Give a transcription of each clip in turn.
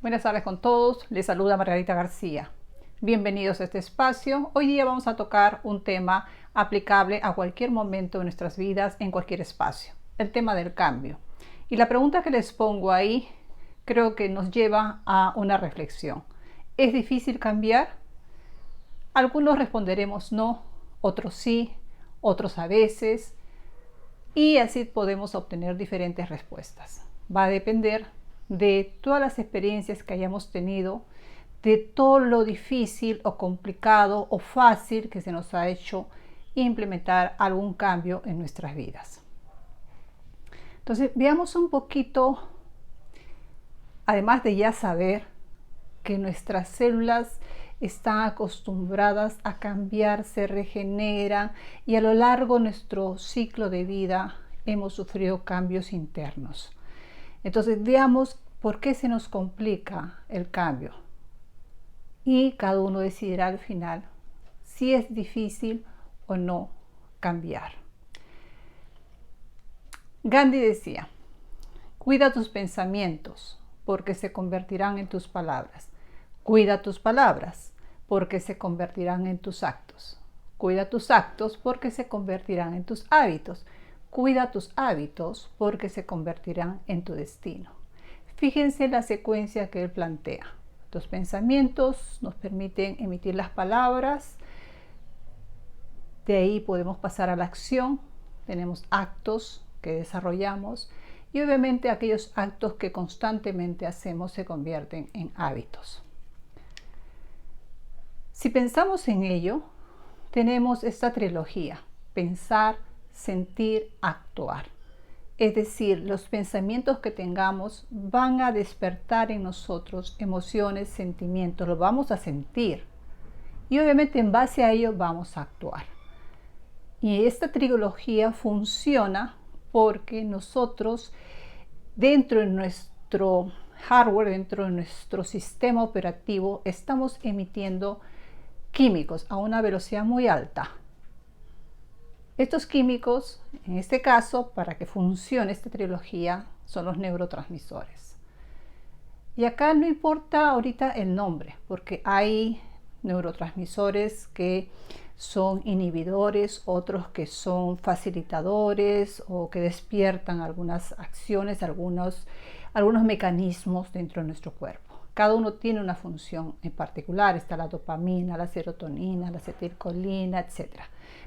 Buenas tardes con todos, les saluda Margarita García. Bienvenidos a este espacio. Hoy día vamos a tocar un tema aplicable a cualquier momento de nuestras vidas, en cualquier espacio, el tema del cambio. Y la pregunta que les pongo ahí creo que nos lleva a una reflexión. ¿Es difícil cambiar? Algunos responderemos no, otros sí, otros a veces, y así podemos obtener diferentes respuestas. Va a depender de todas las experiencias que hayamos tenido, de todo lo difícil o complicado o fácil que se nos ha hecho implementar algún cambio en nuestras vidas. Entonces, veamos un poquito, además de ya saber que nuestras células están acostumbradas a cambiar, se regeneran y a lo largo de nuestro ciclo de vida hemos sufrido cambios internos. Entonces veamos por qué se nos complica el cambio y cada uno decidirá al final si es difícil o no cambiar. Gandhi decía: cuida tus pensamientos porque se convertirán en tus palabras. Cuida tus palabras porque se convertirán en tus actos. Cuida tus actos porque se convertirán en tus hábitos. Cuida tus hábitos porque se convertirán en tu destino. Fíjense la secuencia que él plantea. Los pensamientos nos permiten emitir las palabras. De ahí podemos pasar a la acción. Tenemos actos que desarrollamos y obviamente aquellos actos que constantemente hacemos se convierten en hábitos. Si pensamos en ello, tenemos esta trilogía: pensar, sentir, actuar. Es decir, los pensamientos que tengamos van a despertar en nosotros emociones, sentimientos, los vamos a sentir y obviamente en base a ello vamos a actuar. Y esta trilogía funciona porque nosotros, dentro de nuestro hardware, dentro de nuestro sistema operativo, estamos emitiendo químicos a una velocidad muy alta. Estos químicos, en este caso, para que funcione esta trilogía, son los neurotransmisores. Y acá no importa ahorita el nombre, porque hay neurotransmisores que son inhibidores, otros que son facilitadores o que despiertan algunas acciones, algunos mecanismos dentro de nuestro cuerpo. Cada uno tiene una función en particular. Está la dopamina, la serotonina, la acetilcolina, etc.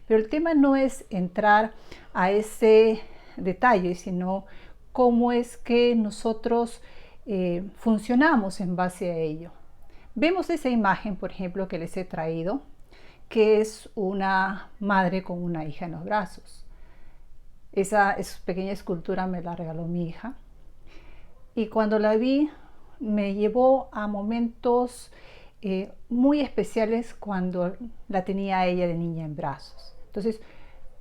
Pero el tema no es entrar a ese detalle, sino cómo es que nosotros funcionamos en base a ello. Vemos esa imagen, por ejemplo, que les he traído, que es una madre con una hija en los brazos. Esa pequeña escultura me la regaló mi hija. Y cuando la vi, me llevó a momentos muy especiales cuando la tenía ella de niña en brazos. Entonces,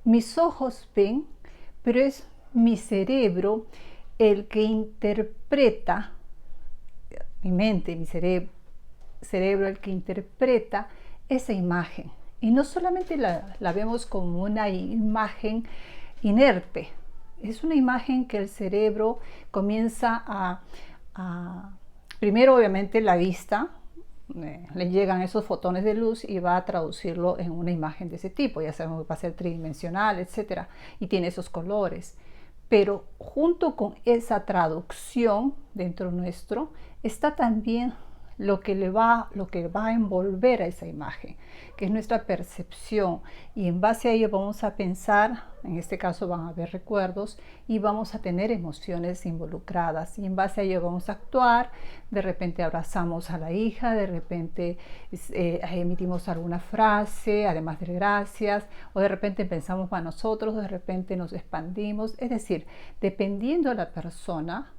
mis ojos ven, pero es mi cerebro el que interpreta, mi mente, mi cerebro el que interpreta esa imagen. Y no solamente la vemos como una imagen inerte, es una imagen que el cerebro comienza a primero, obviamente, la vista, le llegan esos fotones de luz y va a traducirlo en una imagen de ese tipo. Ya sabemos que va a ser tridimensional, etc. Y tiene esos colores. Pero junto con esa traducción dentro nuestro está también lo que va a envolver a esa imagen, que es nuestra percepción, y en base a ello vamos a pensar, en este caso van a haber recuerdos y vamos a tener emociones involucradas, y en base a ello vamos a actuar. De repente abrazamos a la hija, de repente emitimos alguna frase, además de gracias, o de repente pensamos para nosotros, de repente nos expandimos. Es decir, dependiendo de la persona,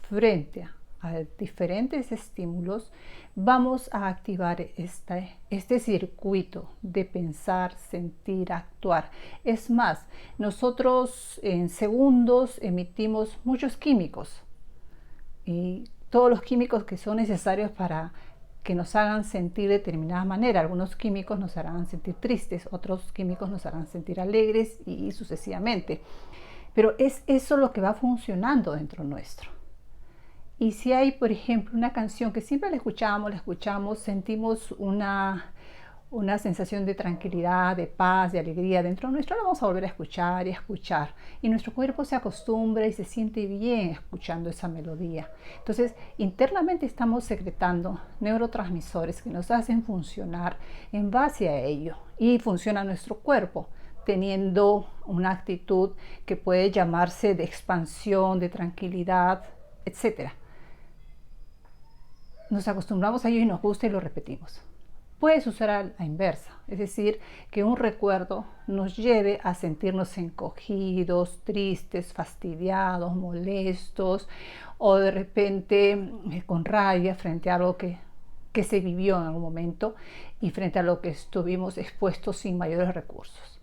frente a diferentes estímulos, vamos a activar este circuito de pensar, sentir, actuar. Es más, nosotros en segundos emitimos muchos químicos, y todos los químicos que son necesarios para que nos hagan sentir de determinada manera. Algunos químicos nos harán sentir tristes, otros químicos nos harán sentir alegres y sucesivamente. Pero es eso lo que va funcionando dentro nuestro. Y si hay, por ejemplo, una canción que siempre la escuchamos, sentimos una sensación de tranquilidad, de paz, de alegría dentro nuestro, la vamos a volver a escuchar y a escuchar. Y nuestro cuerpo se acostumbra y se siente bien escuchando esa melodía. Entonces, internamente estamos secretando neurotransmisores que nos hacen funcionar en base a ello. Y funciona nuestro cuerpo teniendo una actitud que puede llamarse de expansión, de tranquilidad, etc. Nos acostumbramos a ello y nos gusta y lo repetimos. Puede suceder a la inversa, es decir, que un recuerdo nos lleve a sentirnos encogidos, tristes, fastidiados, molestos o de repente con rabia frente a algo que se vivió en algún momento y frente a lo que estuvimos expuestos sin mayores recursos.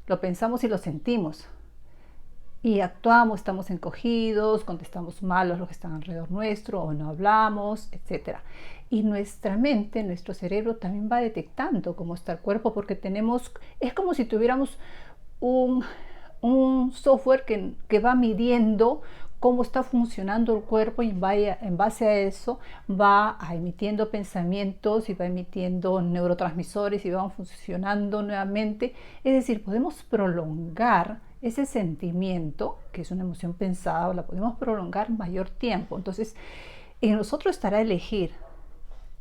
Lo pensamos y lo sentimos y actuamos, estamos encogidos, contestamos mal a los que están alrededor nuestro o no hablamos, etc. Y nuestra mente, nuestro cerebro también va detectando cómo está el cuerpo porque es como si tuviéramos un software que va midiendo cómo está funcionando el cuerpo y en base a eso va emitiendo pensamientos y va emitiendo neurotransmisores y van funcionando nuevamente. Es decir, podemos prolongar ese sentimiento, que es una emoción pensada, la podemos prolongar mayor tiempo. Entonces, en nosotros estará elegir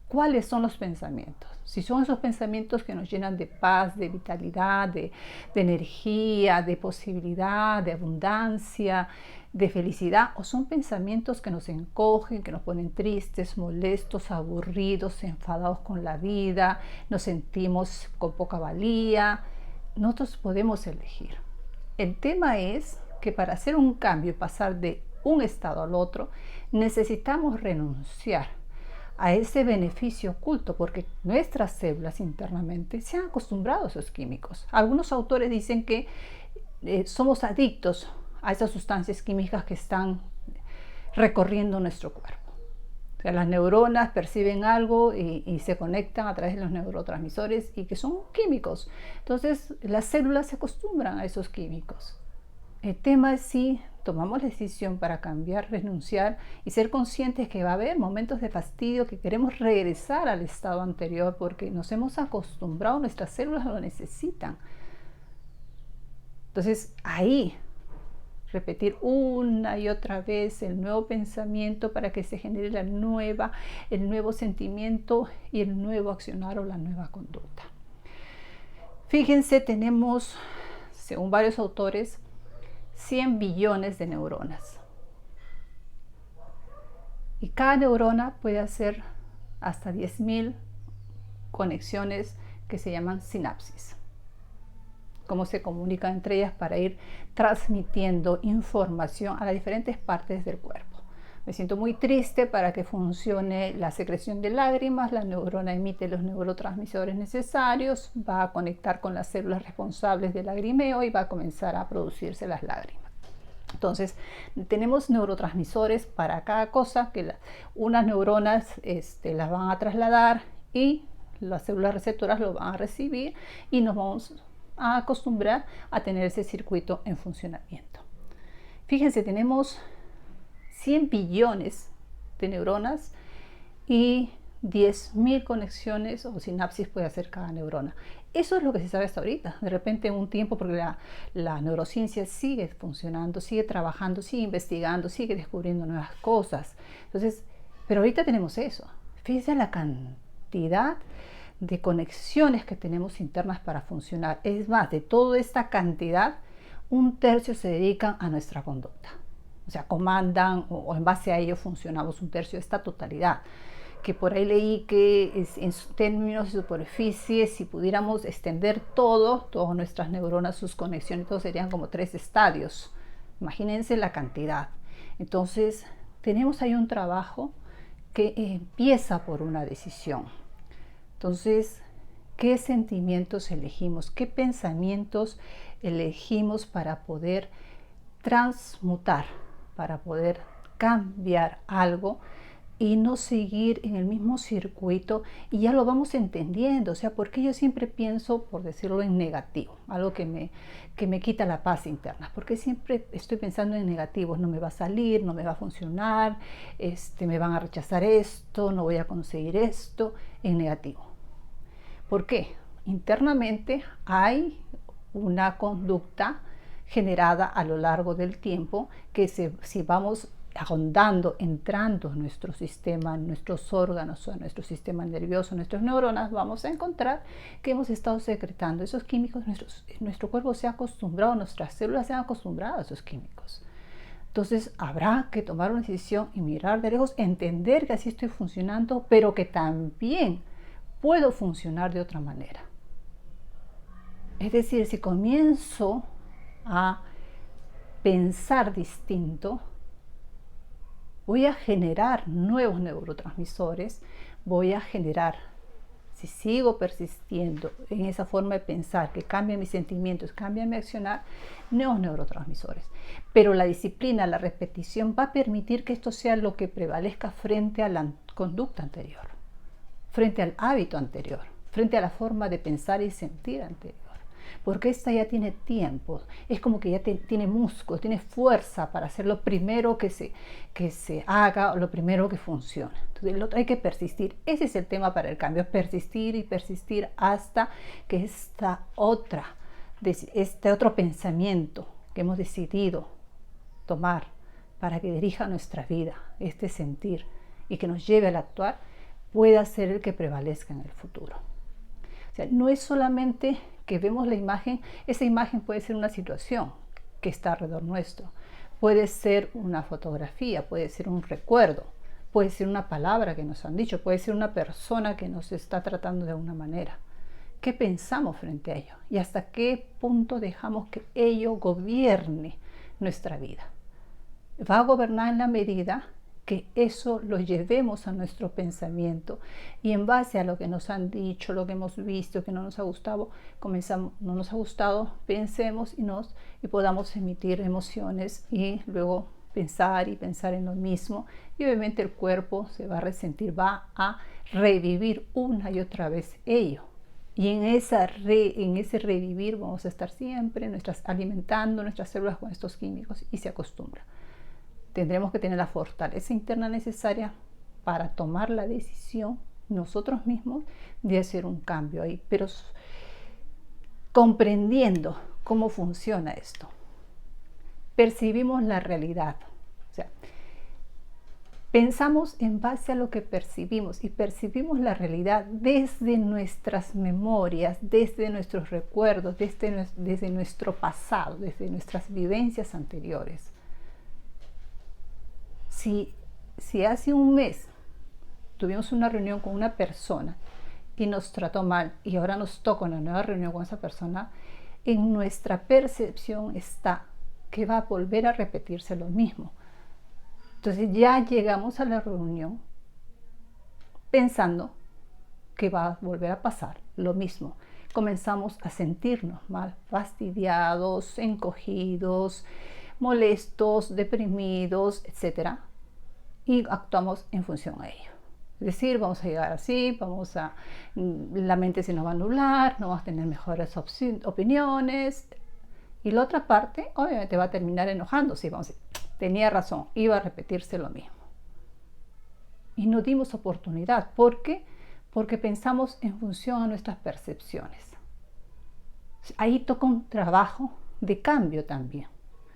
cuáles son los pensamientos. Si son esos pensamientos que nos llenan de paz, de vitalidad, de energía, de posibilidad, de abundancia, de felicidad, o son pensamientos que nos encogen, que nos ponen tristes, molestos, aburridos, enfadados con la vida, nos sentimos con poca valía. Nosotros podemos elegir. El tema es que para hacer un cambio y pasar de un estado al otro, necesitamos renunciar a ese beneficio oculto, porque nuestras células internamente se han acostumbrado a esos químicos. Algunos autores dicen que somos adictos a esas sustancias químicas que están recorriendo nuestro cuerpo. O sea, las neuronas perciben algo y se conectan a través de los neurotransmisores y que son químicos. Entonces, las células se acostumbran a esos químicos. El tema es si tomamos la decisión para cambiar, renunciar y ser conscientes que va a haber momentos de fastidio, que queremos regresar al estado anterior porque nos hemos acostumbrado, nuestras células lo necesitan. Entonces, ahí repetir una y otra vez el nuevo pensamiento para que se genere el nuevo sentimiento y el nuevo accionar o la nueva conducta. Fíjense, tenemos, según varios autores, 100 billones de neuronas. Y cada neurona puede hacer hasta 10.000 conexiones que se llaman sinapsis. Cómo se comunican entre ellas para ir transmitiendo información a las diferentes partes del cuerpo. Me siento muy triste, para que funcione la secreción de lágrimas, la neurona emite los neurotransmisores necesarios, va a conectar con las células responsables del lagrimeo y va a comenzar a producirse las lágrimas. Entonces, tenemos neurotransmisores para cada cosa, que unas neuronas las van a trasladar y las células receptoras lo van a recibir y nos vamos a acostumbrar a tener ese circuito en funcionamiento. Fíjense, tenemos 100 billones de neuronas y 10.000 conexiones o sinapsis puede hacer cada neurona. Eso es lo que se sabe hasta ahorita. De repente en un tiempo, porque la neurociencia sigue funcionando, sigue trabajando, sigue investigando, sigue descubriendo nuevas cosas. Entonces, pero ahorita tenemos eso. Fíjense la cantidad de conexiones que tenemos internas para funcionar. Es más, de toda esta cantidad, 1/3 se dedican a nuestra conducta. O sea, comandan o en base a ello funcionamos 1/3 de esta totalidad. Que por ahí leí que en términos de superficie, si pudiéramos extender todas nuestras neuronas, sus conexiones, todos serían como 3 estadios. Imagínense la cantidad. Entonces, tenemos ahí un trabajo que empieza por una decisión. Entonces, ¿qué sentimientos elegimos? ¿Qué pensamientos elegimos para poder transmutar, para poder cambiar algo y no seguir en el mismo circuito, y ya lo vamos entendiendo. O sea, porque yo siempre pienso, por decirlo en negativo, algo que me quita la paz interna, porque siempre estoy pensando en negativos, no me va a salir, no me va a funcionar, me van a rechazar esto, no voy a conseguir esto, en negativo. ¿Por qué? Internamente hay una conducta generada a lo largo del tiempo que si vamos ahondando, entrando en nuestro sistema, en nuestros órganos, en nuestro sistema nervioso, en nuestras neuronas, vamos a encontrar que hemos estado secretando esos químicos. Nuestro cuerpo se ha acostumbrado, nuestras células se han acostumbrado a esos químicos. Entonces habrá que tomar una decisión y mirar de lejos, entender que así estoy funcionando, pero que también puedo funcionar de otra manera. Es decir, si comienzo a pensar distinto, voy a generar nuevos neurotransmisores, voy a generar, si sigo persistiendo en esa forma de pensar que cambia mis sentimientos, cambia mi accionar, nuevos neurotransmisores. Pero la disciplina, la repetición va a permitir que esto sea lo que prevalezca frente a la conducta anterior, frente al hábito anterior, frente a la forma de pensar y sentir anterior. Porque esta ya tiene tiempo, es como que ya tiene músculo, tiene fuerza para hacer lo primero que se haga, o lo primero que funcione. Entonces, hay que persistir. Ese es el tema para el cambio, persistir y persistir hasta que este otro pensamiento que hemos decidido tomar para que dirija nuestra vida, este sentir y que nos lleve al actuar, pueda ser el que prevalezca en el futuro. O sea, no es solamente que vemos la imagen, esa imagen puede ser una situación que está alrededor nuestro, puede ser una fotografía, puede ser un recuerdo, puede ser una palabra que nos han dicho, puede ser una persona que nos está tratando de alguna manera. ¿Qué pensamos frente a ello? ¿Y hasta qué punto dejamos que ello gobierne nuestra vida? Va a gobernar en la medida que eso lo llevemos a nuestro pensamiento, y en base a lo que nos han dicho, lo que hemos visto, que no nos ha gustado, pensemos y podamos emitir emociones y luego pensar en lo mismo, y obviamente el cuerpo se va a resentir, va a revivir una y otra vez ello. Y en ese revivir vamos a estar siempre alimentando nuestras células con estos químicos, y se acostumbra. Tendremos que tener la fortaleza interna necesaria para tomar la decisión nosotros mismos de hacer un cambio ahí, pero comprendiendo cómo funciona esto. Percibimos la realidad, o sea, pensamos en base a lo que percibimos, y percibimos la realidad desde nuestras memorias, desde nuestros recuerdos, desde nuestro pasado, desde nuestras vivencias anteriores. Si hace un mes tuvimos una reunión con una persona y nos trató mal, y ahora nos toca una nueva reunión con esa persona, en nuestra percepción está que va a volver a repetirse lo mismo. Entonces ya llegamos a la reunión pensando que va a volver a pasar lo mismo. Comenzamos a sentirnos mal, fastidiados, encogidos, molestos, deprimidos, etc. Y actuamos en función a ello. Es decir, vamos a llegar así, la mente se nos va a anular, no vamos a tener mejores opiniones, y la otra parte obviamente va a terminar enojándose. Vamos a decir, tenía razón, iba a repetirse lo mismo. Y no dimos oportunidad. ¿Por qué? Porque pensamos en función a nuestras percepciones. Ahí toca un trabajo de cambio también.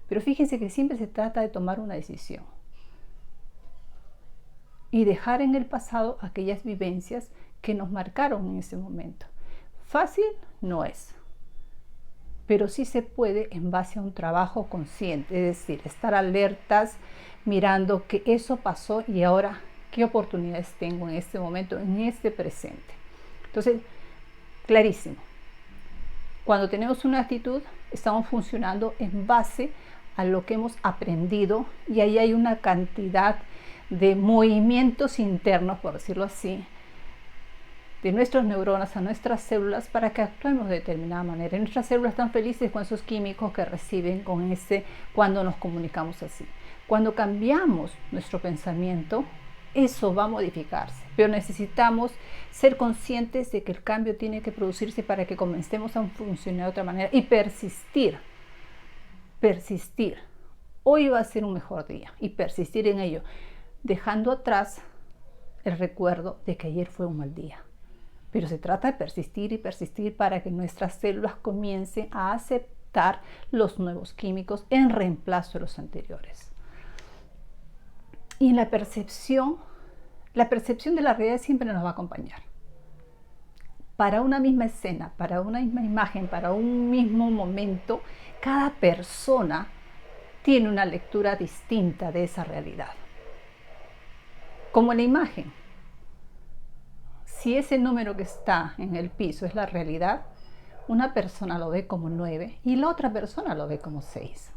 Pero fíjense que siempre se trata de tomar una decisión y dejar en el pasado aquellas vivencias que nos marcaron en ese momento. Fácil no es, pero sí se puede en base a un trabajo consciente, es decir, estar alertas, mirando que eso pasó y ahora qué oportunidades tengo en este momento, en este presente. Entonces, clarísimo, cuando tenemos una actitud, estamos funcionando en base a lo que hemos aprendido, y ahí hay una cantidad de movimientos internos, por decirlo así, de nuestras neuronas a nuestras células para que actuemos de determinada manera. Y nuestras células están felices con esos químicos que reciben cuando nos comunicamos así. Cuando cambiamos nuestro pensamiento, eso va a modificarse, pero necesitamos ser conscientes de que el cambio tiene que producirse para que comencemos a funcionar de otra manera y persistir. Hoy va a ser un mejor día y persistir en ello, dejando atrás el recuerdo de que ayer fue un mal día. Pero se trata de persistir y persistir para que nuestras células comiencen a aceptar los nuevos químicos en reemplazo de los anteriores. Y la percepción de la realidad siempre nos va a acompañar. Para una misma escena, para una misma imagen, para un mismo momento, cada persona tiene una lectura distinta de esa realidad. Como la imagen. Si ese número que está en el piso es la realidad, una persona lo ve como 9 y la otra persona lo ve como 6.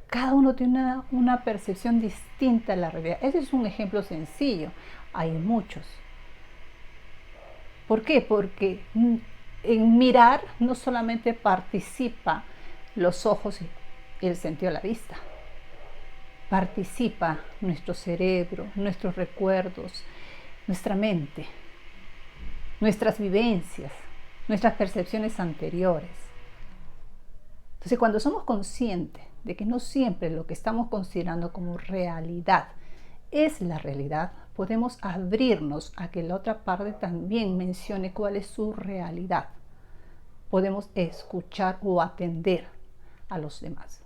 Cada uno tiene una percepción distinta de la realidad. Ese es un ejemplo sencillo. Hay muchos. ¿Por qué? Porque en mirar no solamente participa los ojos y el sentido de la vista. Participa nuestro cerebro, nuestros recuerdos, nuestra mente, nuestras vivencias, nuestras percepciones anteriores. Entonces, cuando somos conscientes de que no siempre lo que estamos considerando como realidad es la realidad, podemos abrirnos a que la otra parte también mencione cuál es su realidad. Podemos escuchar o atender a los demás.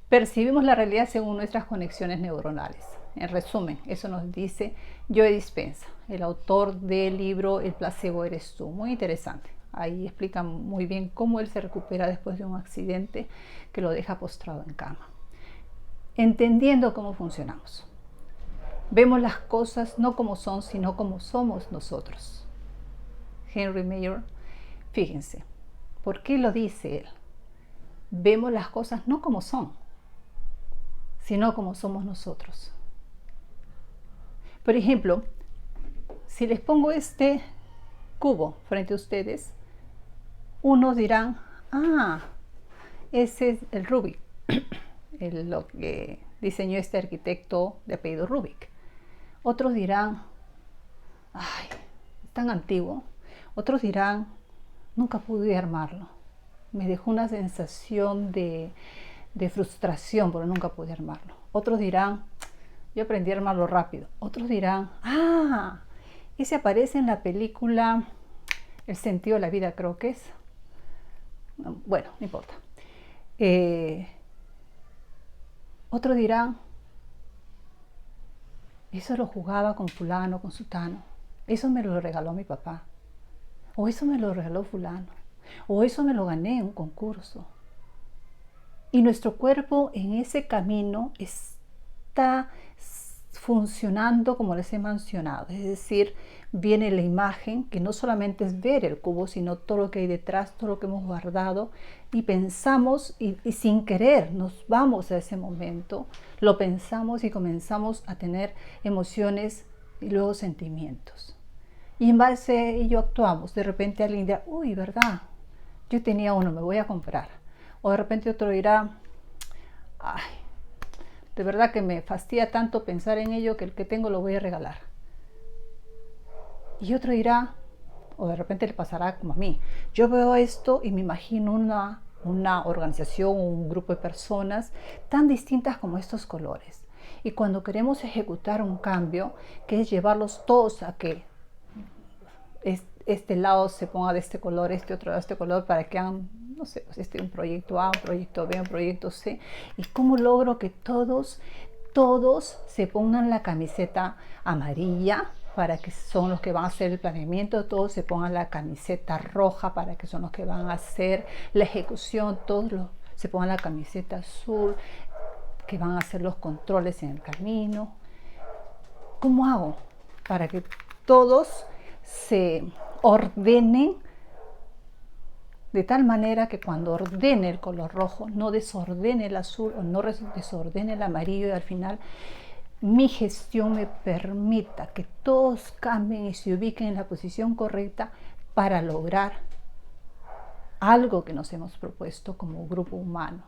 Percibimos la realidad según nuestras conexiones neuronales. En resumen, eso nos dice Joe Dispenza, el autor del libro El placebo eres tú. Muy interesante. Ahí explica muy bien cómo él se recupera después de un accidente que lo deja postrado en cama. Entendiendo cómo funcionamos. Vemos las cosas no como son, sino como somos nosotros. Henry Mayer, fíjense, ¿por qué lo dice él? Vemos las cosas no como son, sino como somos nosotros. Por ejemplo, si les pongo este cubo frente a ustedes, unos dirán, ese es el Rubik, lo que diseñó este arquitecto de apellido Rubik. Otros dirán, es tan antiguo. Otros dirán, nunca pude armarlo. Me dejó una sensación de frustración porque nunca pude armarlo. Otros dirán, yo aprendí a armarlo rápido. Otros dirán, ese aparece en la película El sentido de la vida, creo que es. Bueno, no importa. Otros dirán, eso lo jugaba con fulano, con sutano. Eso me lo regaló mi papá. O eso me lo regaló fulano. O eso me lo gané en un concurso. Y nuestro cuerpo en ese camino está funcionando como les he mencionado. Es decir, viene la imagen, que no solamente es ver el cubo, sino todo lo que hay detrás, todo lo que hemos guardado. Y pensamos, y sin querer nos vamos a ese momento, lo pensamos y comenzamos a tener emociones y luego sentimientos. Y en base a ello actuamos. De repente alguien dirá, uy, ¿verdad? Yo tenía uno, me voy a comprar. O de repente otro dirá, de verdad que me fastidia tanto pensar en ello que el que tengo lo voy a regalar. Y otro dirá, o de repente le pasará como a mí, yo veo esto y me imagino una organización, un grupo de personas tan distintas como estos colores. Y cuando queremos ejecutar un cambio, que es llevarlos todos a que este lado se ponga de este color, este otro de este color, para que hagan, no sé, un proyecto A, un proyecto B, un proyecto C. ¿Y cómo logro que todos se pongan la camiseta amarilla, para que son los que van a hacer el planeamiento, todos se pongan la camiseta roja, para que son los que van a hacer la ejecución, todos se pongan la camiseta azul, que van a hacer los controles en el camino? ¿Cómo hago para que todos se ordenen de tal manera que cuando ordene el color rojo no desordene el azul o no desordene el amarillo, y al final mi gestión me permita que todos cambien y se ubiquen en la posición correcta para lograr algo que nos hemos propuesto como grupo humano?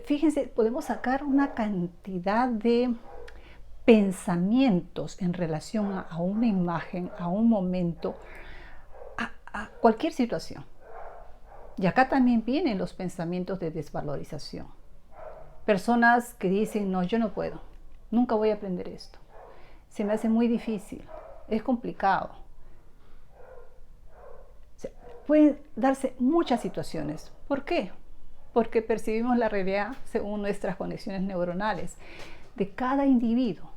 Fíjense, podemos sacar una cantidad de pensamientos en relación a una imagen, a un momento, a cualquier situación. Y acá también vienen los pensamientos de desvalorización. Personas que dicen, no, yo no puedo, nunca voy a aprender esto. Se me hace muy difícil, es complicado. O sea, pueden darse muchas situaciones. ¿Por qué? Porque percibimos la realidad según nuestras conexiones neuronales de cada individuo.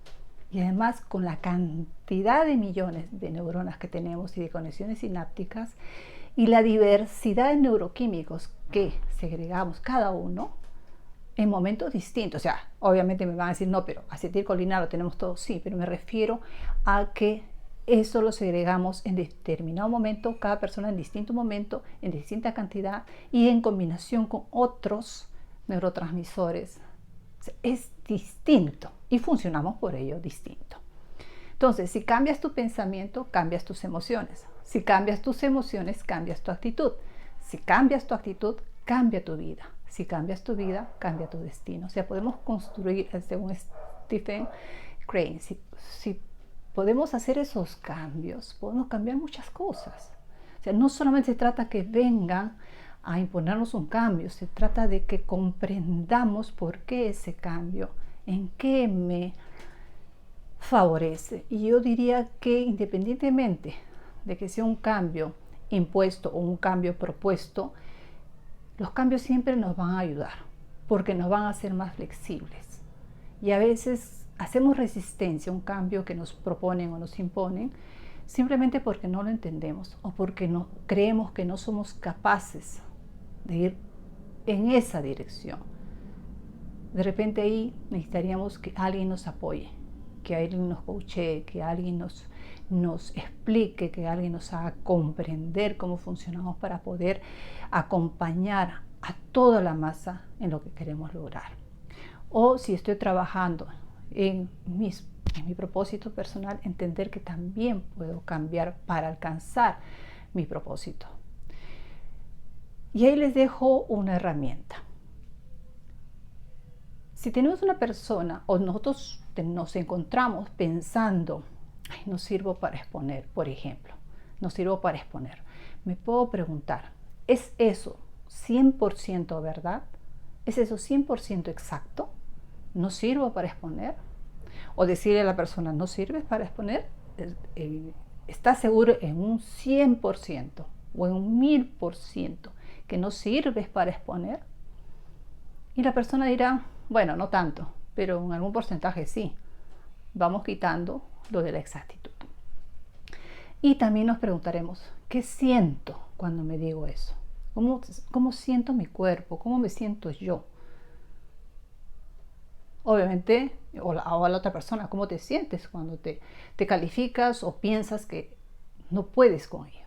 Y además con la cantidad de millones de neuronas que tenemos y de conexiones sinápticas y la diversidad de neuroquímicos que segregamos cada uno en momentos distintos. O sea, obviamente me van a decir, no, pero acetilcolina lo tenemos todo. Sí, pero me refiero a que eso lo segregamos en determinado momento, cada persona en distinto momento, en distinta cantidad y en combinación con otros neurotransmisores. O sea, es distinto y funcionamos por ello distinto. Entonces, si cambias tu pensamiento, cambias tus emociones. Si cambias tus emociones, cambias tu actitud. Si cambias tu actitud, cambia tu vida. Si cambias tu vida, cambia tu destino. O sea, podemos construir, según Stephen Crane, si podemos hacer esos cambios, podemos cambiar muchas cosas. O sea, no solamente se trata que vengan a imponernos un cambio, se trata de que comprendamos por qué ese cambio, en qué me favorece. Y yo diría que independientemente de que sea un cambio impuesto o un cambio propuesto, los cambios siempre nos van a ayudar porque nos van a hacer más flexibles. Y a veces hacemos resistencia a un cambio que nos proponen o nos imponen simplemente porque no lo entendemos o porque no, creemos que no somos capaces de ir en esa dirección. De repente ahí necesitaríamos que alguien nos apoye, que alguien nos coachee, que alguien nos explique, que alguien nos haga comprender cómo funcionamos para poder acompañar a toda la masa en lo que queremos lograr. O si estoy trabajando en mi propósito personal, entender que también puedo cambiar para alcanzar mi propósito. Y ahí les dejo una herramienta. Si tenemos una persona o nosotros nos encontramos pensando, ay, no sirvo para exponer, por ejemplo, no sirvo para exponer, me puedo preguntar, ¿es eso 100% verdad? ¿Es eso 100% exacto? ¿No sirvo para exponer? O decirle a la persona, ¿no sirves para exponer? ¿Estás seguro en un 100% o en un 1000% que no sirves para exponer? Y la persona dirá, bueno, no tanto, pero en algún porcentaje sí. Vamos quitando lo de la exactitud. Y también nos preguntaremos, ¿qué siento cuando me digo eso? ¿Cómo siento mi cuerpo? ¿Cómo me siento yo? Obviamente, o a la otra persona, ¿cómo te sientes cuando te calificas o piensas que no puedes con ello?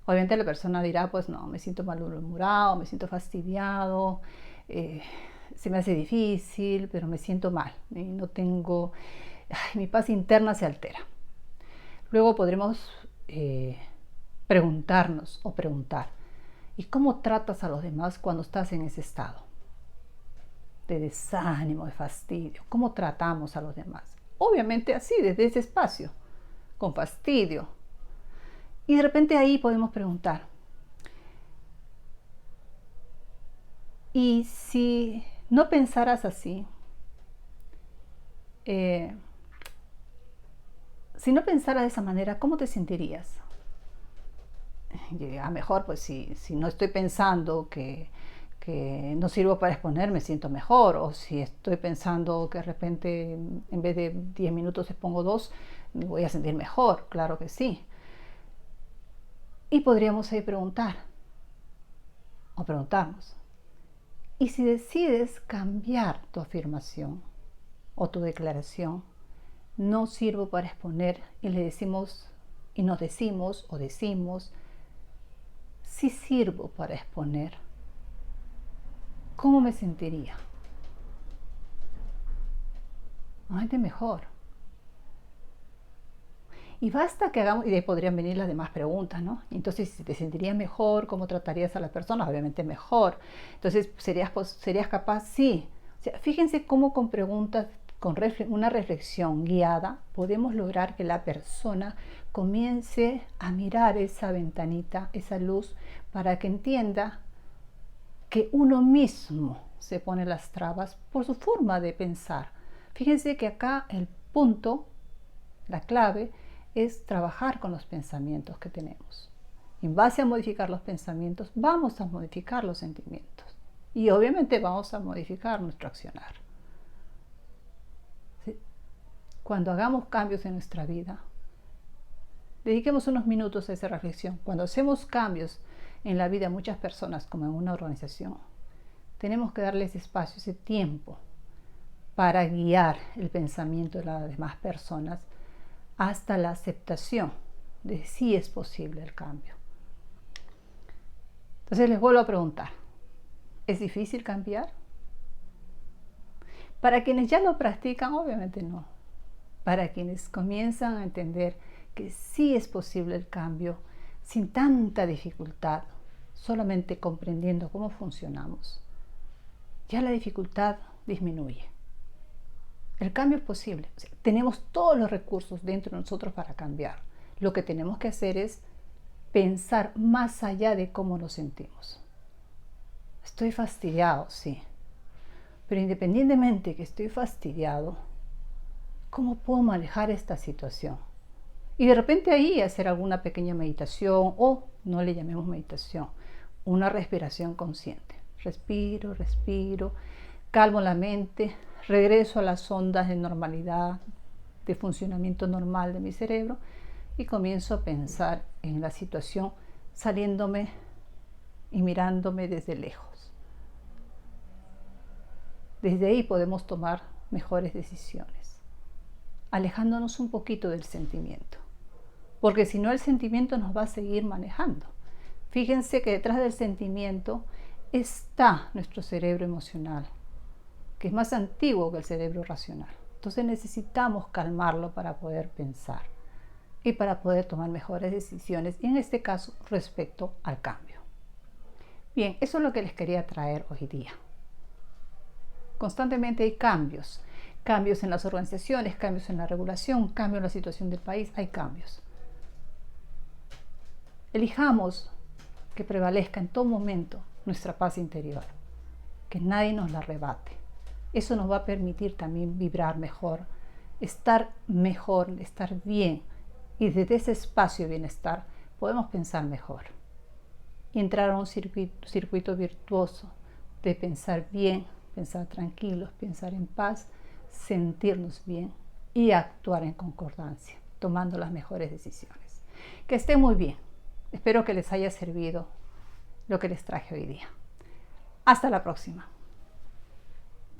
Obviamente la persona dirá, pues no, me siento malhumorado, me siento fastidiado, se me hace difícil, pero me siento mal, no tengo, mi paz interna se altera. Luego podremos preguntarnos o preguntar, ¿y cómo tratas a los demás cuando estás en ese estado de desánimo, de fastidio? ¿Cómo tratamos a los demás? Obviamente así, desde ese espacio, con fastidio. Y de repente ahí podemos preguntar, ¿y si no pensaras así? Si no pensaras de esa manera, ¿cómo te sentirías? A mejor, pues si no estoy pensando que no sirvo para exponer, me siento mejor. O si estoy pensando que de repente en vez de 10 minutos expongo 2, me voy a sentir mejor, claro que sí. Y podríamos ahí preguntar o preguntarnos, ¿y si decides cambiar tu afirmación o tu declaración? No sirvo para exponer y le decimos y nos decimos o decimos, sí sirvo para exponer. ¿Cómo me sentiría? Normalmente mejor. Y basta que hagamos, y de ahí podrían venir las demás preguntas, ¿no? Entonces, si te sentirías mejor, ¿cómo tratarías a las personas? Obviamente mejor. Entonces, ¿serías capaz? Sí. O sea, fíjense cómo con preguntas, con una reflexión guiada, podemos lograr que la persona comience a mirar esa ventanita, esa luz, para que entienda que uno mismo se pone las trabas por su forma de pensar. Fíjense que acá el punto, la clave, es trabajar con los pensamientos que tenemos. En base a modificar los pensamientos, vamos a modificar los sentimientos. Y obviamente vamos a modificar nuestro accionar. ¿Sí? Cuando hagamos cambios en nuestra vida, dediquemos unos minutos a esa reflexión. Cuando hacemos cambios en la vida de muchas personas, como en una organización, tenemos que darles espacio, ese tiempo, para guiar el pensamiento de las demás personas hasta la aceptación de si es posible el cambio. Entonces les vuelvo a preguntar, ¿es difícil cambiar? Para quienes ya lo practican, obviamente no. Para quienes comienzan a entender que sí es posible el cambio sin tanta dificultad, solamente comprendiendo cómo funcionamos, ya la dificultad disminuye. El cambio es posible. O sea, tenemos todos los recursos dentro de nosotros para cambiar. Lo que tenemos que hacer es pensar más allá de cómo nos sentimos. Estoy fastidiado, sí. Pero independientemente que estoy fastidiado, ¿cómo puedo manejar esta situación? Y de repente ahí hacer alguna pequeña meditación, o no le llamemos meditación, una respiración consciente. Respiro, respiro, calmo la mente, regreso a las ondas de normalidad, de funcionamiento normal de mi cerebro y comienzo a pensar en la situación saliéndome y mirándome desde lejos. Desde ahí podemos tomar mejores decisiones, alejándonos un poquito del sentimiento, porque si no el sentimiento nos va a seguir manejando. Fíjense que detrás del sentimiento está nuestro cerebro emocional, que es más antiguo que el cerebro racional. Entonces necesitamos calmarlo para poder pensar y para poder tomar mejores decisiones, y en este caso respecto al cambio. Bien, eso es lo que les quería traer hoy día. Constantemente hay cambios en las organizaciones, cambios en la regulación, cambios en la situación del país, hay cambios. Elijamos que prevalezca en todo momento nuestra paz interior, que nadie nos la arrebate. Eso nos va a permitir también vibrar mejor, estar bien, y desde ese espacio de bienestar podemos pensar mejor y entrar a un circuito virtuoso de pensar bien, pensar tranquilos, pensar en paz, sentirnos bien y actuar en concordancia, tomando las mejores decisiones. Que estén muy bien. Espero que les haya servido lo que les traje hoy día. Hasta la próxima.